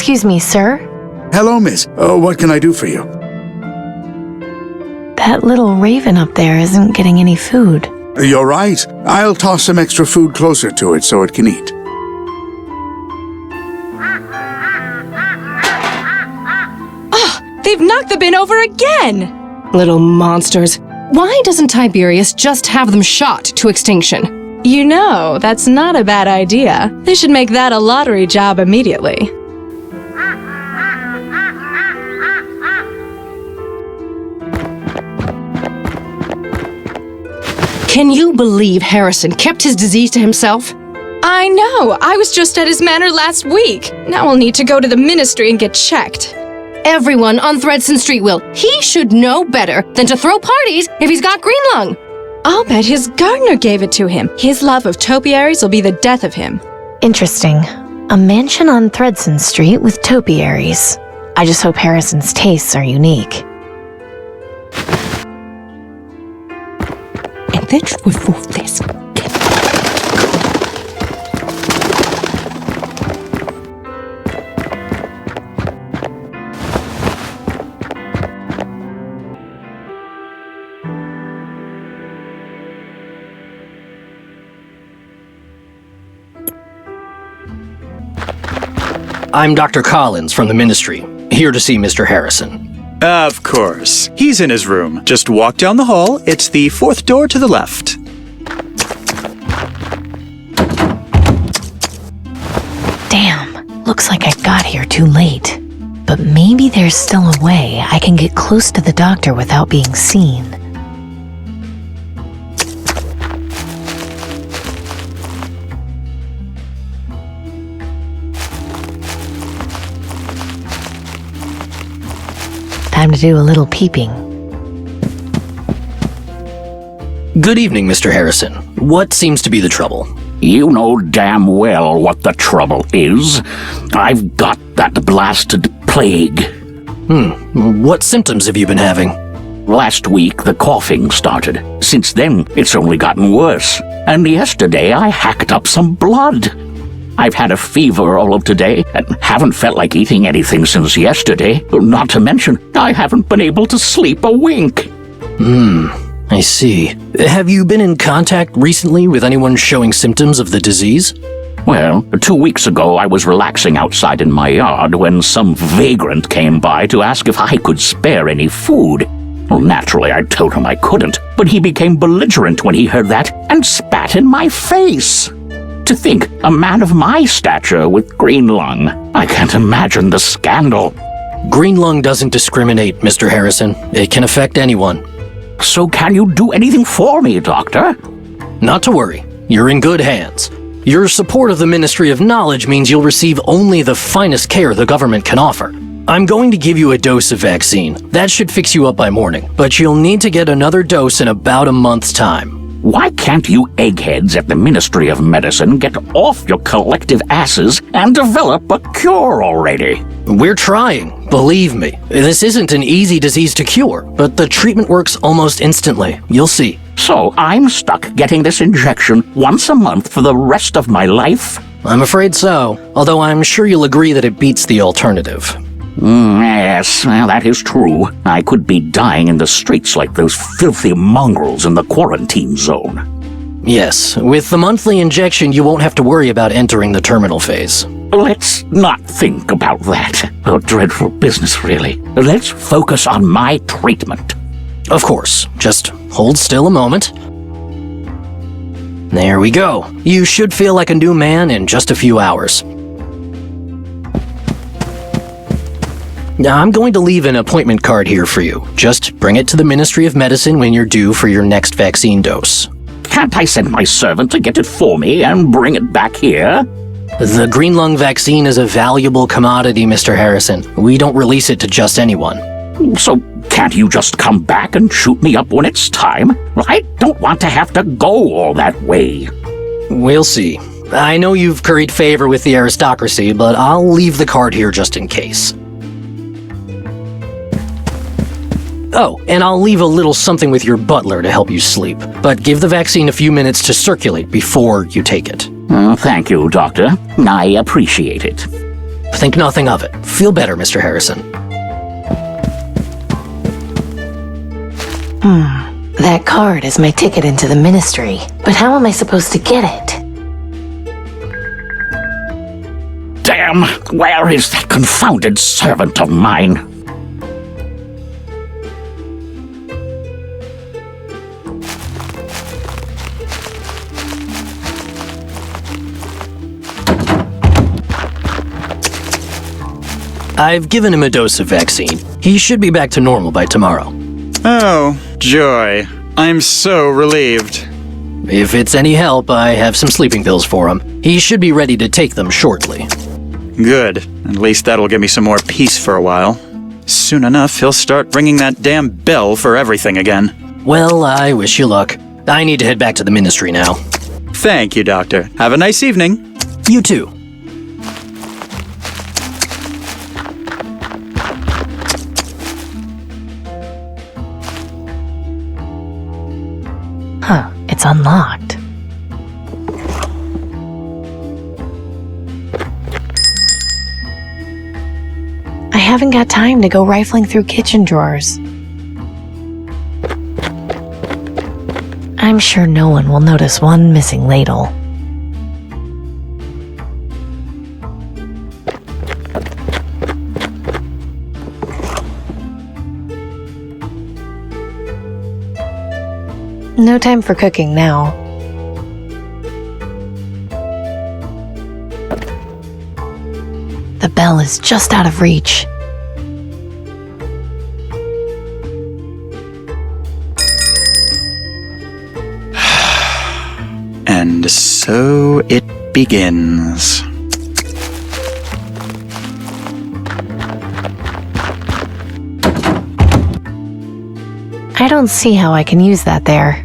Excuse me, sir? Hello, miss. What can I do for you? That little raven up there isn't getting any food. You're right. I'll toss some extra food closer to it so it can eat. They've knocked the bin over again! Little monsters. Why doesn't Tiberius just have them shot to extinction? You know, that's not a bad idea. They should make that a lottery job immediately. Can you believe Harrison kept his disease to himself? I know! I was just at his manor last week. Now I'll need to go to the ministry and get checked. Everyone on Thredson Street will. He should know better than to throw parties if he's got green lung. I'll bet his gardener gave it to him. His love of topiaries will be the death of him. Interesting. A mansion on Thredson Street with topiaries. I just hope Harrison's tastes are unique. And that's for this. I'm Dr. Collins from the Ministry, here to see Mr. Harrison. Of course. He's in his room. Just walk down the hall. It's the 4th door to the left. Damn, looks like I got here too late. But maybe there's still a way I can get close to the doctor without being seen. Time to do a little peeping. Good evening, Mr. Harrison. What seems to be the trouble? You know damn well what the trouble is. I've got that blasted plague. What symptoms have you been having? Last week, the coughing started. Since then, it's only gotten worse. And yesterday, I hacked up some blood. I've had a fever all of today and haven't felt like eating anything since yesterday. Not to mention, I haven't been able to sleep a wink. I see. Have you been in contact recently with anyone showing symptoms of the disease? Well, 2 weeks ago, I was relaxing outside in my yard when some vagrant came by to ask if I could spare any food. Well, naturally, I told him I couldn't, but he became belligerent when he heard that and spat in my face. To think, a man of my stature with green lung. I can't imagine the scandal. Green lung doesn't discriminate, Mr. Harrison. It can affect anyone. So can you do anything for me, Doctor? Not to worry. You're in good hands. Your support of the Ministry of Knowledge means you'll receive only the finest care the government can offer. I'm going to give you a dose of vaccine. That should fix you up by morning, but you'll need to get another dose in about a month's time. Why can't you eggheads at the Ministry of Medicine get off your collective asses and develop a cure already? We're trying, believe me. This isn't an easy disease to cure, but the treatment works almost instantly. You'll see. So I'm stuck getting this injection once a month for the rest of my life? I'm afraid so, although I'm sure you'll agree that it beats the alternative. Yes, well, that is true. I could be dying in the streets like those filthy mongrels in the quarantine zone. Yes, with the monthly injection, you won't have to worry about entering the terminal phase. Let's not think about that. A dreadful business, really. Let's focus on my treatment. Of course. Just hold still a moment. There we go. You should feel like a new man in just a few hours. Now, I'm going to leave an appointment card here for you. Just bring it to the Ministry of Medicine when you're due for your next vaccine dose. Can't I send my servant to get it for me and bring it back here? The green lung vaccine is a valuable commodity, Mr. Harrison. We don't release it to just anyone. So can't you just come back and shoot me up when it's time? I don't want to have to go all that way. We'll see. I know you've curried favor with the aristocracy, but I'll leave the card here just in case. Oh, and I'll leave a little something with your butler to help you sleep. But give the vaccine a few minutes to circulate before you take it. Thank you, Doctor. I appreciate it. Think nothing of it. Feel better, Mr. Harrison. That card is my ticket into the ministry. But how am I supposed to get it? Damn, where is that confounded servant of mine? I've given him a dose of vaccine. He should be back to normal by tomorrow. Oh, joy. I'm so relieved. If it's any help, I have some sleeping pills for him. He should be ready to take them shortly. Good. At least that'll give me some more peace for a while. Soon enough, he'll start ringing that damn bell for everything again. Well, I wish you luck. I need to head back to the ministry now. Thank you, Doctor. Have a nice evening. You too. Huh, it's unlocked. I haven't got time to go rifling through kitchen drawers. I'm sure no one will notice one missing ladle. No time for cooking now. The bell is just out of reach. And so it begins. I don't see how I can use that there.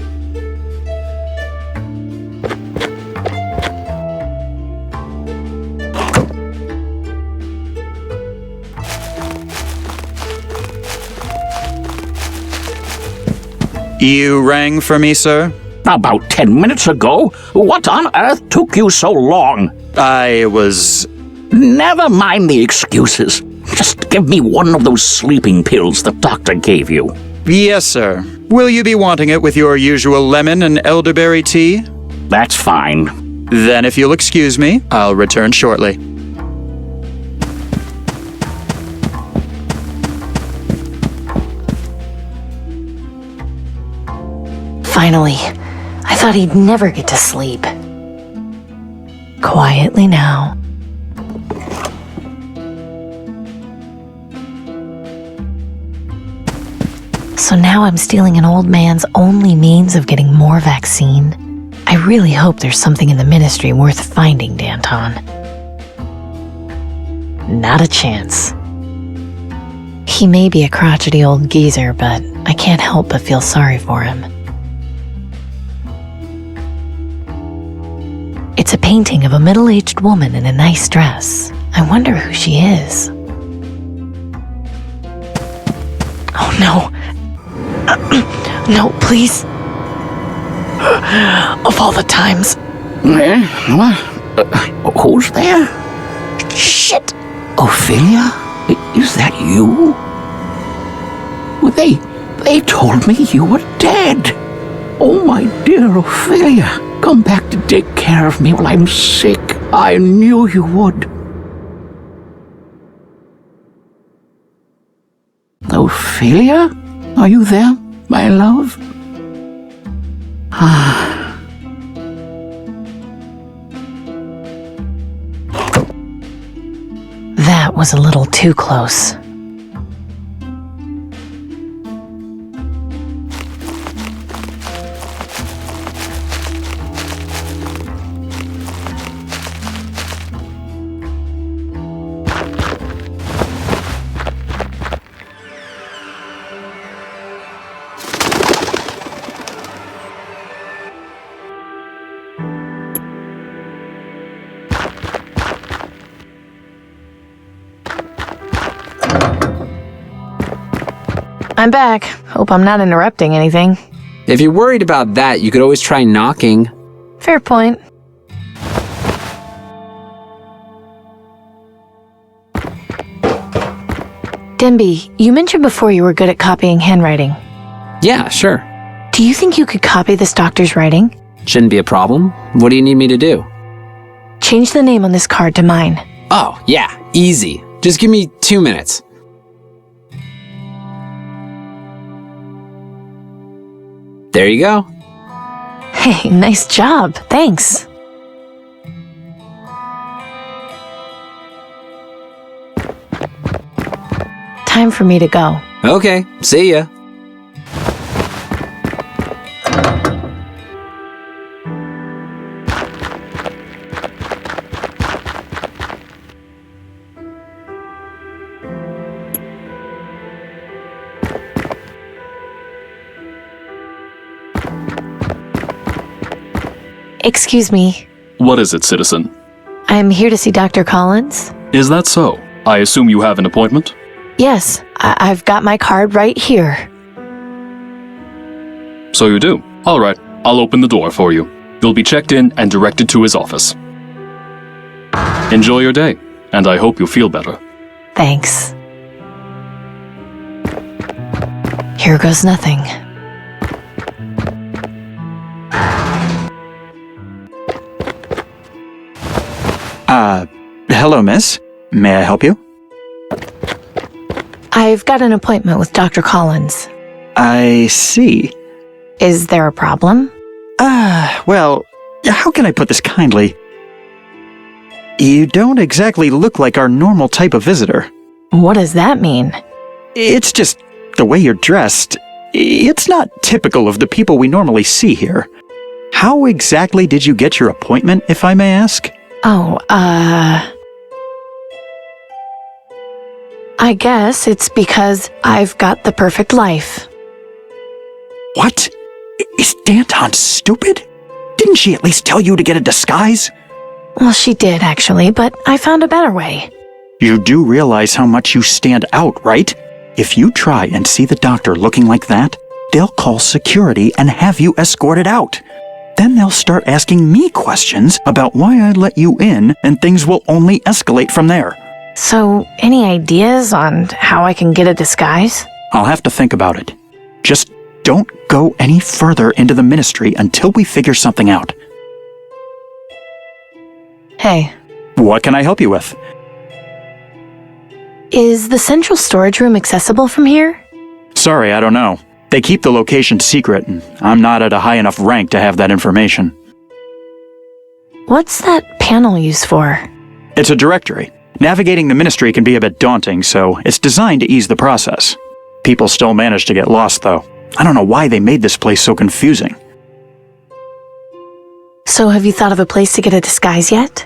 You rang for me, sir? About 10 minutes ago. What on earth took you so long? I was... Never mind the excuses. Just give me one of those sleeping pills the doctor gave you. Yes, sir. Will you be wanting it with your usual lemon and elderberry tea? That's fine. Then if you'll excuse me, I'll return shortly. Finally, I thought he'd never get to sleep. Quietly now. So now I'm stealing an old man's only means of getting more vaccine. I really hope there's something in the ministry worth finding, Danton. Not a chance. He may be a crotchety old geezer, but I can't help but feel sorry for him. It's a painting of a middle-aged woman in a nice dress. I wonder who she is. Oh no. No, please. Of all the times. What? Who's there? Shit. Ophelia? Is that you? Well, they told me you were dead. Oh, my dear Ophelia, come back to take care of me while I'm sick. I knew you would. Ophelia? Are you there, my love? That was a little too close. I'm back. Hope I'm not interrupting anything. If you're worried about that, you could always try knocking. Fair point. Denby, you mentioned before you were good at copying handwriting. Yeah, sure. Do you think you could copy this doctor's writing? Shouldn't be a problem. What do you need me to do? Change the name on this card to mine. Oh, yeah, easy. Just give me 2 minutes. There you go. Hey, nice job. Thanks. Time for me to go. Okay, see ya. Excuse me. What is it, citizen? I'm here to see Dr. Collins. Is that so? I assume you have an appointment? Yes, I've got my card right here. So you do. All right, I'll open the door for you. You'll be checked in and directed to his office. Enjoy your day, and I hope you feel better. Thanks. Here goes nothing. Hello, miss. May I help you? I've got an appointment with Dr. Collins. I see. Is there a problem? Well, how can I put this kindly? You don't exactly look like our normal type of visitor. What does that mean? It's just the way you're dressed. It's not typical of the people we normally see here. How exactly did you get your appointment, if I may ask? I guess it's because I've got the perfect life. What? Is Danton stupid? Didn't she at least tell you to get a disguise? Well, she did, actually, but I found a better way. You do realize how much you stand out, right? If you try and see the doctor looking like that, they'll call security and have you escorted out. Then they'll start asking me questions about why I let you in, and things will only escalate from there. So, any ideas on how I can get a disguise? I'll have to think about it. Just don't go any further into the ministry until we figure something out. Hey, What can I help you with? is the central storage room accessible from here? Sorry, I don't know. They keep the location secret, and I'm not at a high enough rank to have that information. What's that panel used for? It's a directory. Navigating the ministry can be a bit daunting, so it's designed to ease the process. People still manage to get lost, though. I don't know why they made this place so confusing. So have you thought of a place to get a disguise yet?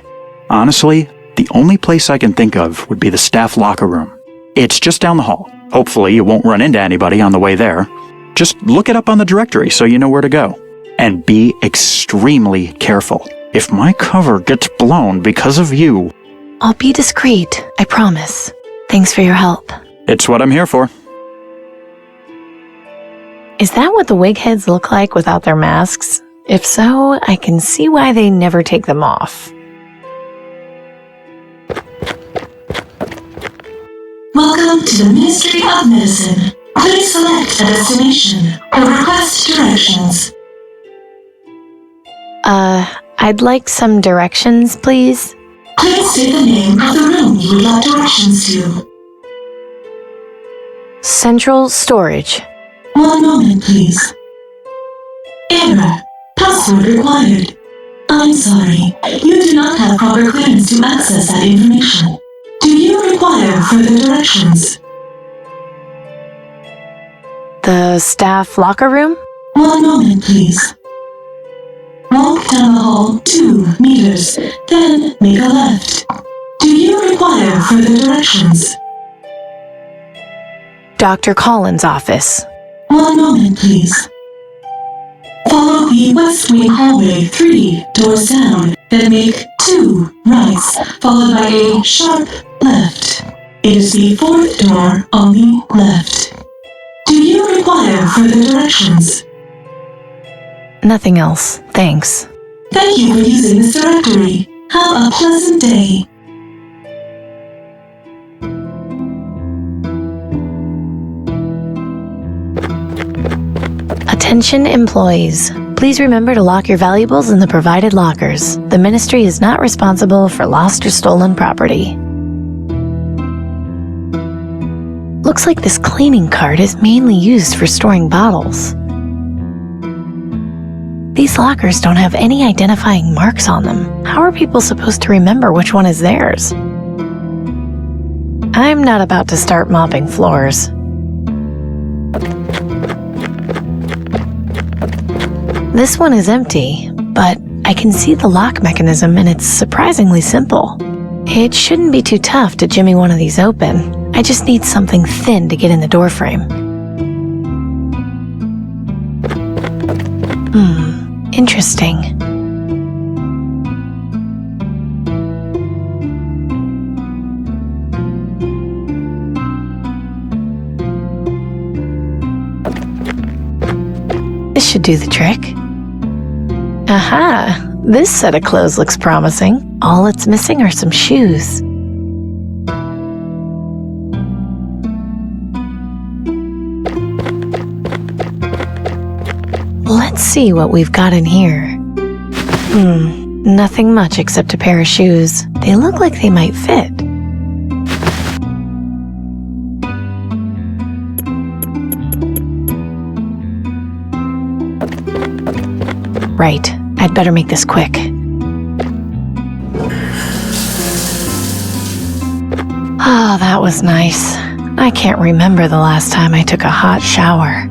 Honestly, the only place I can think of would be the staff locker room. It's just down the hall. Hopefully you won't run into anybody on the way there. Just look it up on the directory so you know where to go. And be extremely careful. If my cover gets blown because of you... I'll be discreet, I promise. Thanks for your help. It's what I'm here for. Is that what the wig heads look like without their masks? If so, I can see why they never take them off. Welcome to the Ministry of Medicine. Please select a destination or request directions. I'd like some directions, please. Please state the name of the room you would like directions to. Central storage. 1 moment, please. Error. Password required. I'm sorry. You do not have proper clearance to access that information. Do you require further directions? The staff locker room? 1 moment, please. Walk down the hall 2 meters, then make a left. Do you require further directions? Dr. Collins' office. 1 moment, please. Follow the west wing hallway 3 doors down, then make 2 rights, followed by a sharp left. It is the 4th door on the left. Do you require further directions? Nothing else, thanks. Thank you for using this directory. Have a pleasant day. Attention employees. Please remember to lock your valuables in the provided lockers. The Ministry is not responsible for lost or stolen property. Looks like this cleaning cart is mainly used for storing bottles. These lockers don't have any identifying marks on them. How are people supposed to remember which one is theirs? I'm not about to start mopping floors. This one is empty, but I can see the lock mechanism and it's surprisingly simple. It shouldn't be too tough to jimmy one of these open. I just need something thin to get in the doorframe. Interesting. This should do the trick. Aha! This set of clothes looks promising. All it's missing are some shoes. Let's see what we've got in here. Nothing much except a pair of shoes. They look like they might fit. Right, I'd better make this quick. Oh, that was nice. I can't remember the last time I took a hot shower.